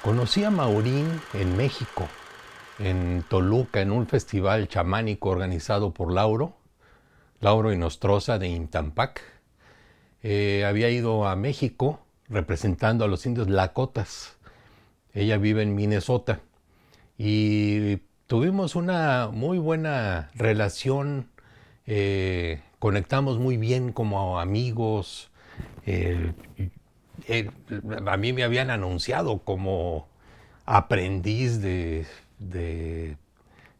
Conocí a Maurín en México, en Toluca, en un festival chamánico organizado por Lauro Inostroza de Intampac. Había ido a México representando a los indios Lakotas. Ella vive en Minnesota y tuvimos una muy buena relación. Conectamos muy bien como amigos. Eh, eh, a mí me habían anunciado como aprendiz de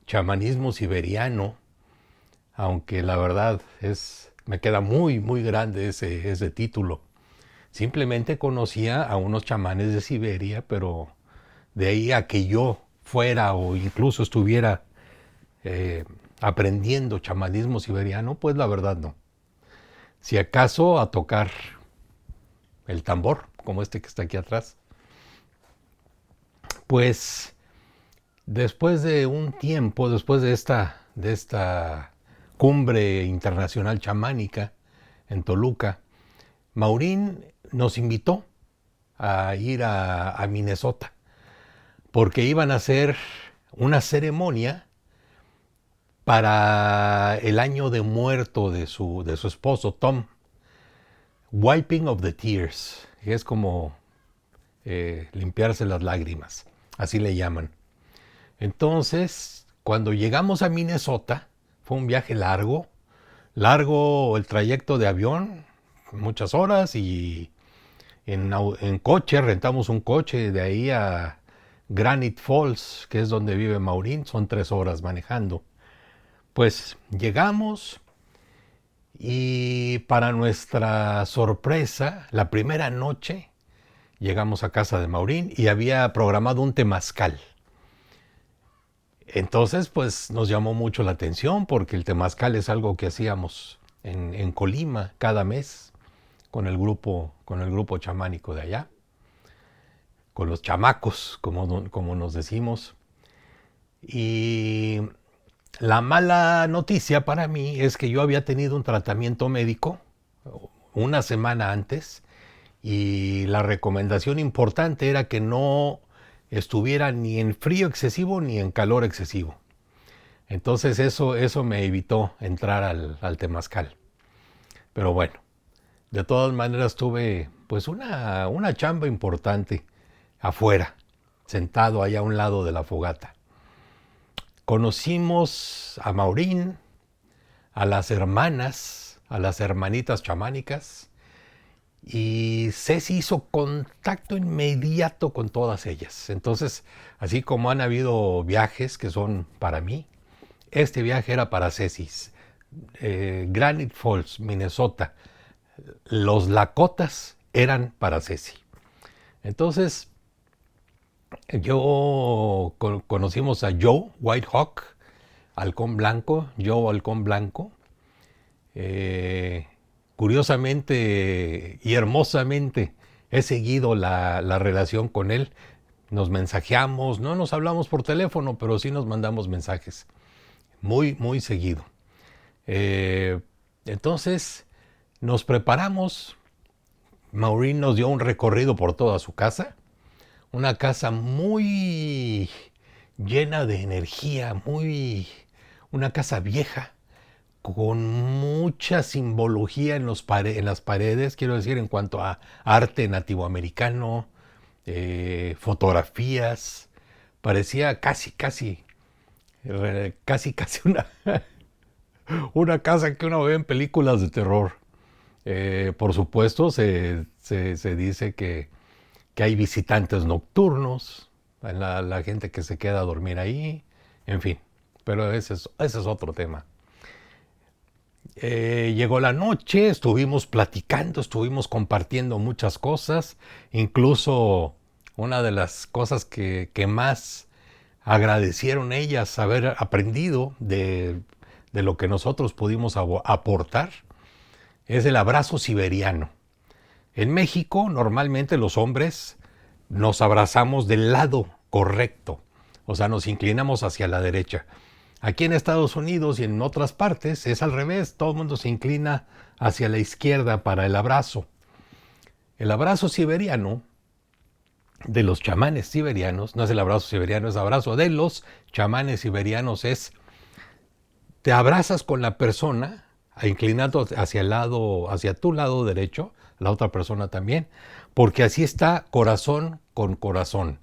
chamanismo siberiano, aunque la verdad me queda muy grande ese título. Simplemente conocía a unos chamanes de Siberia, pero de ahí a que yo fuera o incluso estuviera eh, aprendiendo chamanismo siberiano, pues la verdad no. Si acaso a tocar el tambor, como este que está aquí atrás. Pues después de un tiempo, después de esta cumbre internacional chamánica en Toluca, Maurín nos invitó a ir a Minnesota porque iban a hacer una ceremonia para el año de muerto de su esposo Tom. Wiping of the Tears, que es como limpiarse las lágrimas, así le llaman. Entonces, cuando llegamos a Minnesota, fue un viaje largo el trayecto de avión, muchas horas, y en coche, rentamos un coche de ahí a Granite Falls, que es donde vive Maurín, son 3 horas manejando. Pues llegamos y para nuestra sorpresa, la primera noche llegamos a casa de Maurín y había programado un temazcal. Entonces, pues nos llamó mucho la atención porque el temazcal es algo que hacíamos en Colima cada mes con el grupo chamánico de allá, con los chamacos, como nos decimos. Y la mala noticia para mí es que yo había tenido un tratamiento médico una semana antes y la recomendación importante era que no estuviera ni en frío excesivo ni en calor excesivo. Entonces eso me evitó entrar al temazcal. Pero bueno, de todas maneras tuve pues una chamba importante afuera, sentado allá a un lado de la fogata. Conocimos a Maurín, a las hermanas, a las hermanitas chamánicas, y Ceci hizo contacto inmediato con todas ellas. Entonces, así como han habido viajes que son para mí, este viaje era para Ceci. Granite Falls, Minnesota. Los Lakotas eran para Ceci. Entonces, conocimos a Joe Whitehawk, halcón blanco, Joe halcón blanco. Curiosamente y hermosamente he seguido la relación con él. Nos mensajeamos, no nos hablamos por teléfono, pero sí nos mandamos mensajes. Muy seguido. Entonces nos preparamos. Maureen nos dio un recorrido por toda su casa. Una casa muy llena de energía, una casa vieja, con mucha simbología en las paredes, quiero decir, en cuanto a arte nativoamericano, fotografías. Parecía casi una casa que uno ve en películas de terror. Por supuesto, se dice que hay visitantes nocturnos, la gente que se queda a dormir ahí, en fin, pero ese es otro tema. Llegó la noche, estuvimos platicando, estuvimos compartiendo muchas cosas, incluso una de las cosas que más agradecieron ellas haber aprendido de lo que nosotros pudimos aportar es el abrazo siberiano. En México, normalmente los hombres nos abrazamos del lado correcto, o sea, nos inclinamos hacia la derecha. Aquí en Estados Unidos y en otras partes es al revés, todo el mundo se inclina hacia la izquierda para el abrazo. El abrazo siberiano de los chamanes siberianos, no es el abrazo siberiano, es abrazo de los chamanes siberianos, es te abrazas con la persona, inclinando hacia el lado, hacia tu lado derecho, la otra persona también, porque así está corazón con corazón.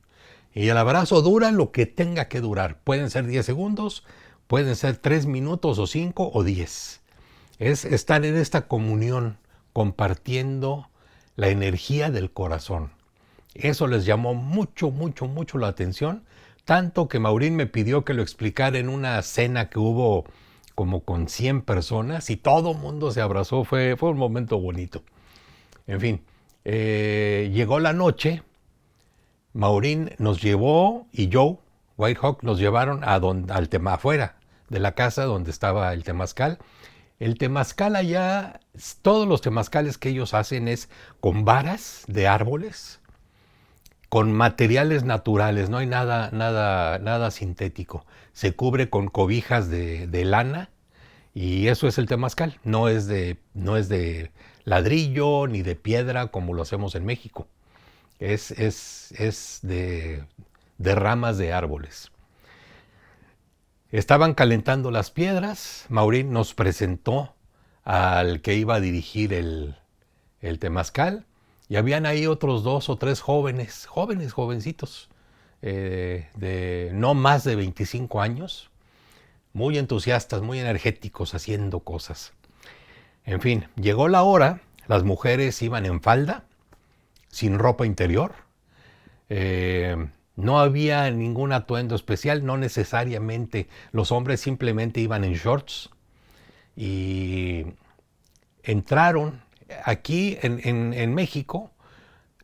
Y el abrazo dura lo que tenga que durar. Pueden ser 10 segundos, pueden ser 3 minutos o 5 o 10. Es estar en esta comunión, compartiendo la energía del corazón. Eso les llamó mucho, mucho, mucho la atención, tanto que Maureen me pidió que lo explicara en una cena que hubo como con 100 personas y todo el mundo se abrazó, fue un momento bonito. En fin, llegó la noche, Maureen nos llevó y Joe, Whitehawk, nos llevaron al tema afuera de la casa donde estaba el temazcal. El temazcal allá, todos los temazcales que ellos hacen es con varas de árboles, con materiales naturales, no hay nada sintético. Se cubre con cobijas de lana y eso es el temazcal. No es de ladrillo ni de piedra como lo hacemos en México. Es de ramas de árboles. Estaban calentando las piedras. Maureen nos presentó al que iba a dirigir el temazcal. Y habían ahí otros 2 o 3 jovencitos, de no más de 25 años, muy entusiastas, muy energéticos, haciendo cosas. En fin, llegó la hora, las mujeres iban en falda, sin ropa interior, no había ningún atuendo especial, no necesariamente, los hombres simplemente iban en shorts y entraron. Aquí en México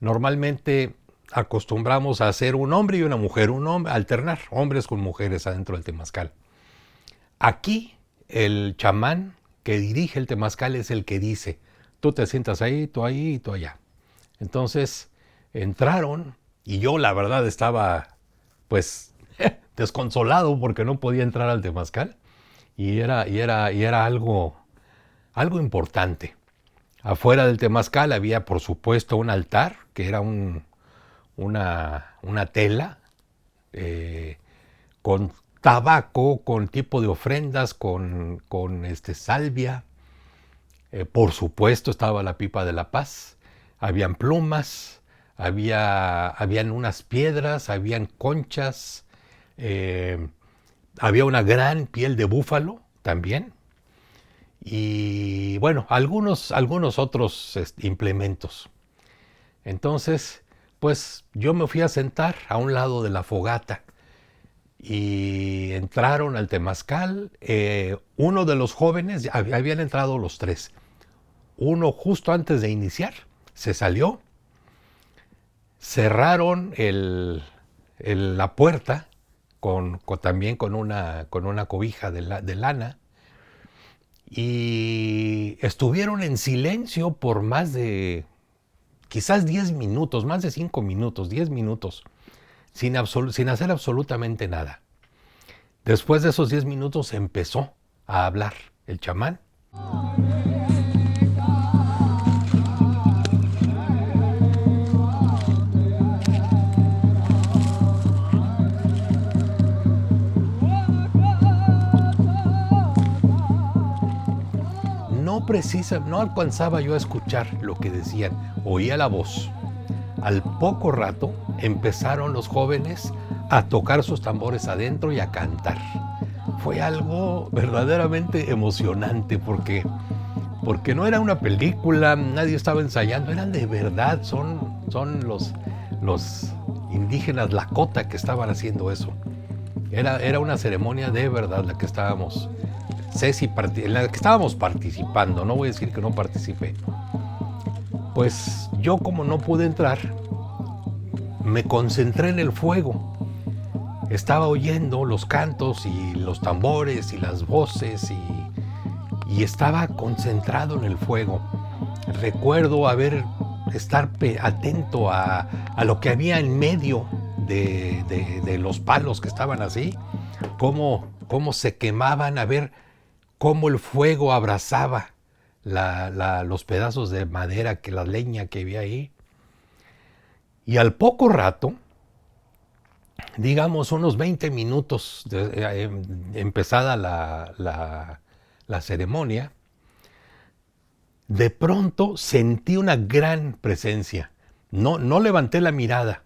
normalmente acostumbramos a hacer un hombre y una mujer, alternar hombres con mujeres adentro del temazcal. Aquí el chamán que dirige el temazcal es el que dice, tú te sientas ahí, tú ahí y tú allá. Entonces entraron y yo la verdad estaba pues desconsolado porque no podía entrar al temazcal y era algo importante. Afuera del temazcal había, por supuesto, un altar, que era una tela, con tabaco, con tipo de ofrendas, con salvia. Por supuesto, estaba la pipa de la paz. Habían plumas, habían unas piedras, habían conchas, había una gran piel de búfalo también. Y bueno, algunos otros implementos. Entonces, pues yo me fui a sentar a un lado de la fogata y entraron al temazcal. Uno de los jóvenes, habían entrado los 3. Uno justo antes de iniciar se salió, cerraron la puerta también con una cobija de lana. Y estuvieron en silencio por más de, quizás 10 minutos, más de 5 minutos, 10 minutos, sin hacer absolutamente nada. Después de esos 10 minutos empezó a hablar el chamán. No alcanzaba yo a escuchar lo que decían, oía la voz. Al poco rato empezaron los jóvenes a tocar sus tambores adentro y a cantar. Fue algo verdaderamente emocionante porque no era una película, nadie estaba ensayando, eran de verdad, son los indígenas Lakota que estaban haciendo eso. Era una ceremonia de verdad la que estábamos en la que estábamos participando, no voy a decir que no participé. Pues yo, como no pude entrar, me concentré en el fuego. Estaba oyendo los cantos y los tambores y las voces y estaba concentrado en el fuego. Recuerdo estar atento a lo que había en medio de los palos que estaban así, cómo se quemaban, a ver cómo el fuego abrazaba los pedazos de madera, la leña que había ahí. Y al poco rato, digamos unos 20 minutos de empezada la ceremonia, de pronto sentí una gran presencia. No levanté la mirada.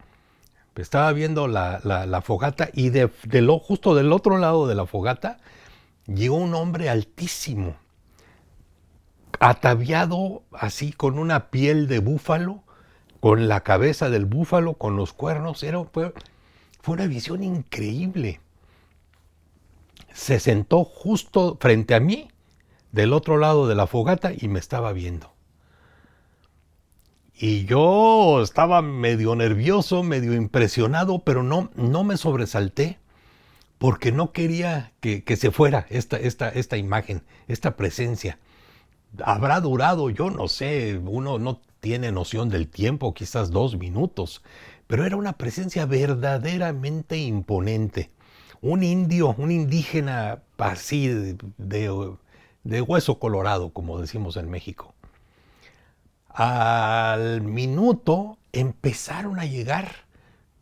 Estaba viendo la fogata y justo del otro lado de la fogata llegó un hombre altísimo, ataviado así con una piel de búfalo, con la cabeza del búfalo, con los cuernos. Fue una visión increíble. Se sentó justo frente a mí, del otro lado de la fogata, y me estaba viendo. Y yo estaba medio nervioso, medio impresionado, pero no me sobresalté, porque no quería que se fuera esta imagen, esta presencia. Habrá durado, yo no sé, uno no tiene noción del tiempo, quizás 2 minutos, pero era una presencia verdaderamente imponente. Un indio, un indígena así de hueso colorado, como decimos en México. Al minuto empezaron a llegar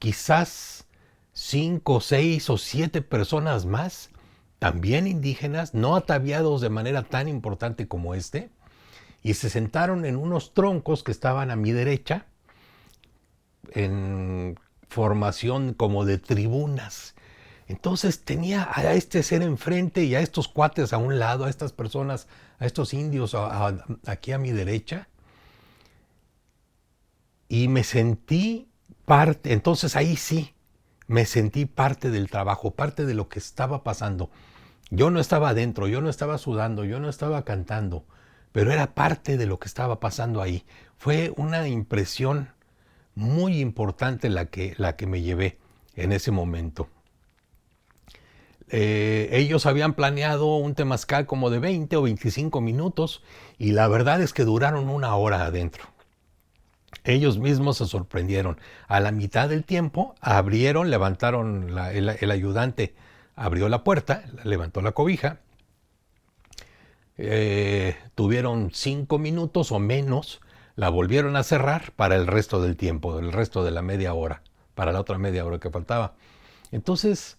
quizás 5, 6 o 7 personas más, también indígenas, no ataviados de manera tan importante como este, y se sentaron en unos troncos que estaban a mi derecha, en formación como de tribunas. Entonces tenía a este ser enfrente y a estos cuates a un lado, a estas personas, a estos indios aquí a mi derecha, y me sentí parte. Entonces ahí sí, me sentí parte del trabajo, parte de lo que estaba pasando. Yo no estaba adentro, yo no estaba sudando, yo no estaba cantando, pero era parte de lo que estaba pasando ahí. Fue una impresión muy importante la que me llevé en ese momento. Ellos habían planeado un temazcal como de 20 o 25 minutos y la verdad es que duraron 1 hora adentro. Ellos mismos se sorprendieron. A la mitad del tiempo abrieron, levantaron, el ayudante abrió la puerta, levantó la cobija. Tuvieron 5 minutos o menos, la volvieron a cerrar para el resto del tiempo, el resto de la media hora, para la otra media hora que faltaba. Entonces,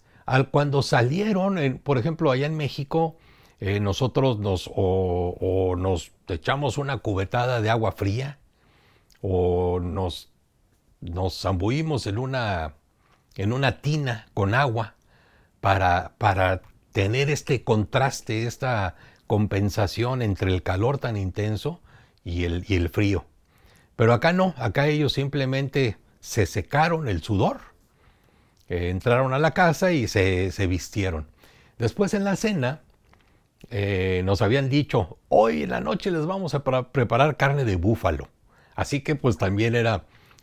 cuando salieron, por ejemplo, allá en México, nosotros nos echamos una cubetada de agua fría o nos zambuimos en una tina con agua para tener este contraste, esta compensación entre el calor tan intenso y el frío. Pero acá no, acá ellos simplemente se secaron el sudor, entraron a la casa y se vistieron. Después en la cena nos habían dicho, hoy en la noche les vamos a preparar carne de búfalo. Así que pues también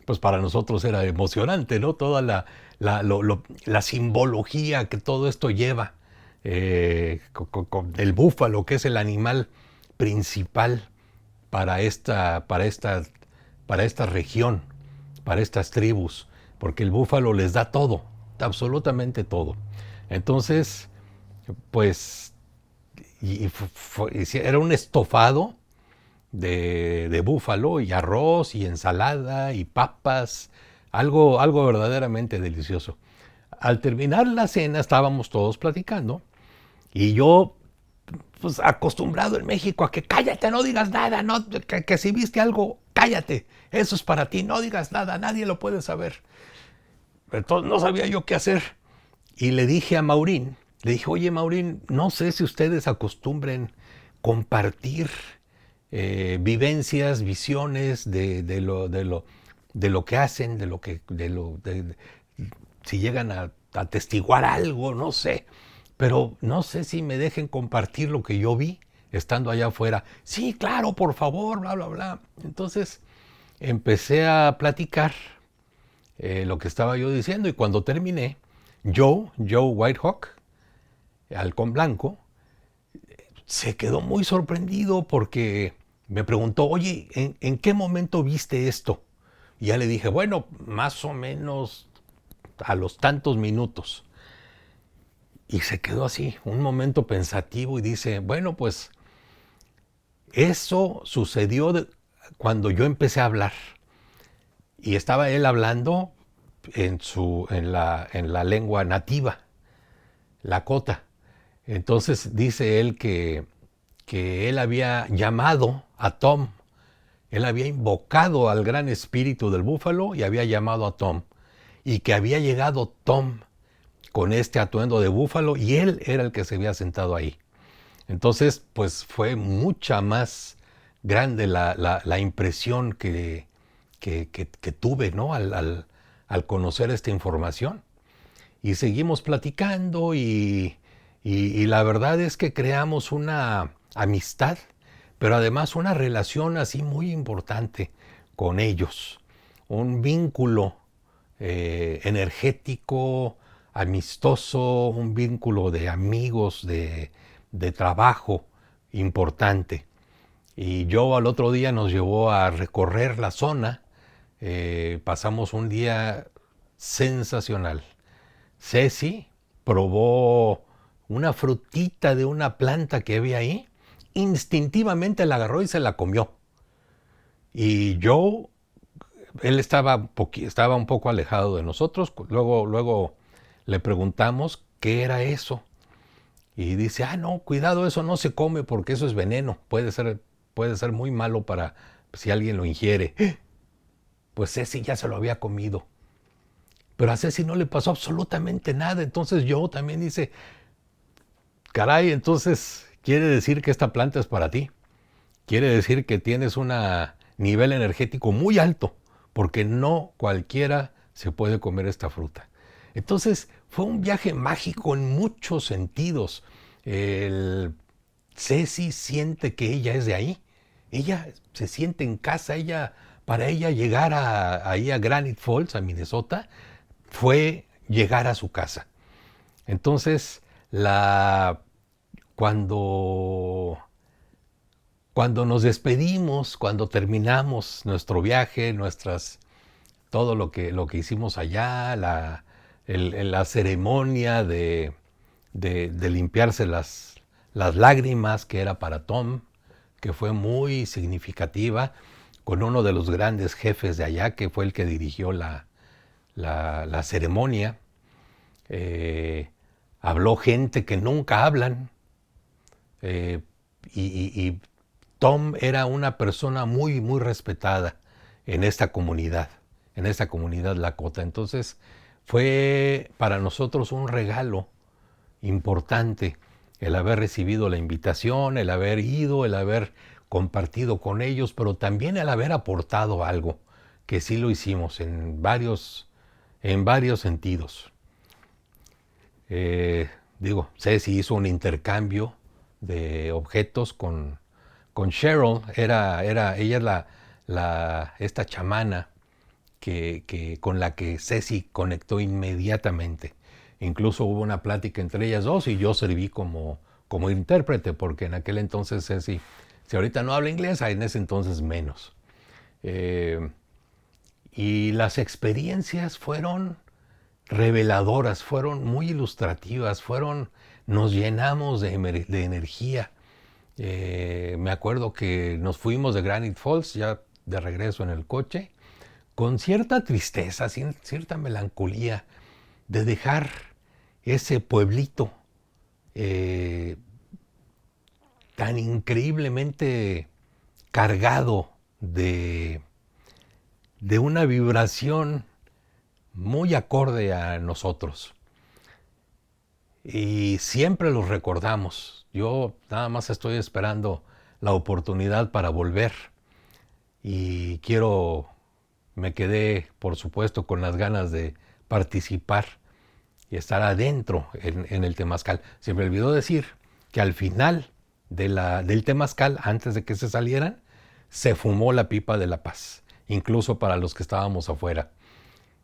pues para nosotros era emocionante, ¿no? Toda la simbología que todo esto lleva. Con el búfalo, que es el animal principal para esta región, para estas tribus, porque el búfalo les da todo, absolutamente todo. Entonces, pues, era un estofado de búfalo y arroz y ensalada y papas, algo verdaderamente delicioso. Al terminar la cena estábamos todos platicando y yo, pues acostumbrado en México a que cállate, no digas nada, no, que si viste algo, cállate, eso es para ti, no digas nada, nadie lo puede saber. Entonces no sabía yo qué hacer y le dije a Maurín, oye Maurín, no sé si ustedes acostumbren compartir vivencias, visiones de lo que hacen, si llegan a atestiguar algo, no sé. Pero no sé si me dejen compartir lo que yo vi estando allá afuera. Sí, claro, por favor, bla, bla, bla. Entonces empecé a platicar lo que estaba yo diciendo y cuando terminé, Joe Whitehawk, halcón blanco, se quedó muy sorprendido porque me preguntó, oye, ¿en qué momento viste esto? Y ya le dije, bueno, más o menos a los tantos minutos. Y se quedó así, un momento pensativo y dice, bueno, pues eso sucedió cuando yo empecé a hablar. Y estaba él hablando en la lengua nativa, Lakota. Entonces dice él que él había llamado a Tom, él había invocado al gran espíritu del búfalo y había llamado a Tom. Y que había llegado Tom con este atuendo de búfalo y él era el que se había sentado ahí. Entonces, pues fue mucha más grande la impresión que tuve, ¿no? Al conocer esta información. Y seguimos platicando y la verdad es que creamos una amistad, pero además una relación así muy importante con ellos. Un vínculo energético, amistoso, un vínculo de amigos, de trabajo importante. Y yo al otro día nos llevó a recorrer la zona. Pasamos un día sensacional. Ceci probó una frutita de una planta que había ahí, instintivamente la agarró y se la comió. Y yo, él estaba un poco alejado de nosotros, luego le preguntamos qué era eso. Y dice, no, cuidado, eso no se come porque eso es veneno, puede ser muy malo para si alguien lo ingiere. Pues Ceci ya se lo había comido. Pero a Ceci no le pasó absolutamente nada. Entonces yo también dice, caray, entonces quiere decir que esta planta es para ti. Quiere decir que tienes un nivel energético muy alto, porque no cualquiera se puede comer esta fruta. Entonces fue un viaje mágico en muchos sentidos. Ceci siente que ella es de ahí. Ella se siente en casa. Para ella llegar ahí a Granite Falls, a Minnesota, fue llegar a su casa. Entonces, cuando, cuando nos despedimos, cuando terminamos nuestro viaje, todo lo que hicimos allá, la ceremonia de limpiarse las lágrimas, que era para Tom, que fue muy significativa, con uno de los grandes jefes de allá, que fue el que dirigió la ceremonia. Habló gente que nunca hablan, y Tom era una persona muy, muy respetada en esta comunidad Lakota. Entonces fue para nosotros un regalo importante el haber recibido la invitación, el haber ido, el haber compartido con ellos, pero también el haber aportado algo, que sí lo hicimos en varios sentidos. Ceci hizo un intercambio de objetos con Cheryl. Ella es esta chamana con la que Ceci conectó inmediatamente. Incluso hubo una plática entre ellas dos y yo serví como intérprete, porque en aquel entonces Ceci, si ahorita no habla inglés, en ese entonces menos. Y las experiencias fueron reveladoras, fueron muy ilustrativas, nos llenamos de energía. Me acuerdo que nos fuimos de Granite Falls ya de regreso en el coche, con cierta tristeza, cierta melancolía de dejar ese pueblito tan increíblemente cargado de una vibración muy acorde a nosotros. Y siempre los recordamos. Yo nada más estoy esperando la oportunidad para volver. Y me quedé, por supuesto, con las ganas de participar y estar adentro en el temazcal. Se me olvidó decir que al final del temazcal, antes de que se salieran, se fumó la pipa de la paz, incluso para los que estábamos afuera.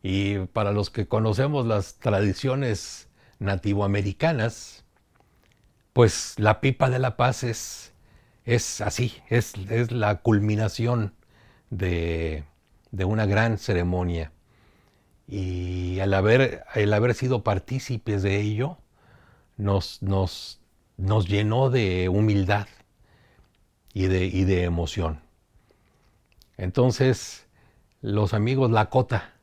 Y para los que conocemos las tradiciones nativoamericanas, pues la pipa de la paz es así, es la culminación de una gran ceremonia. Y el haber sido partícipes de ello nos llenó de humildad y de emoción. Entonces, Los amigos Lakota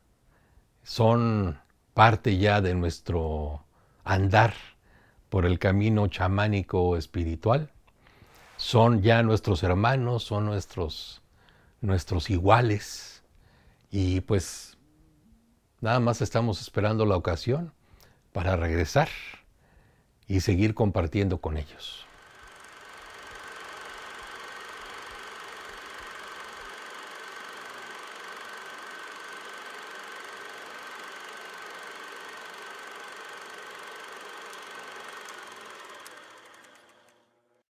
son parte ya de nuestro andar por el camino chamánico espiritual. Son ya nuestros hermanos, son nuestros iguales. Y pues nada más estamos esperando la ocasión para regresar y seguir compartiendo con ellos.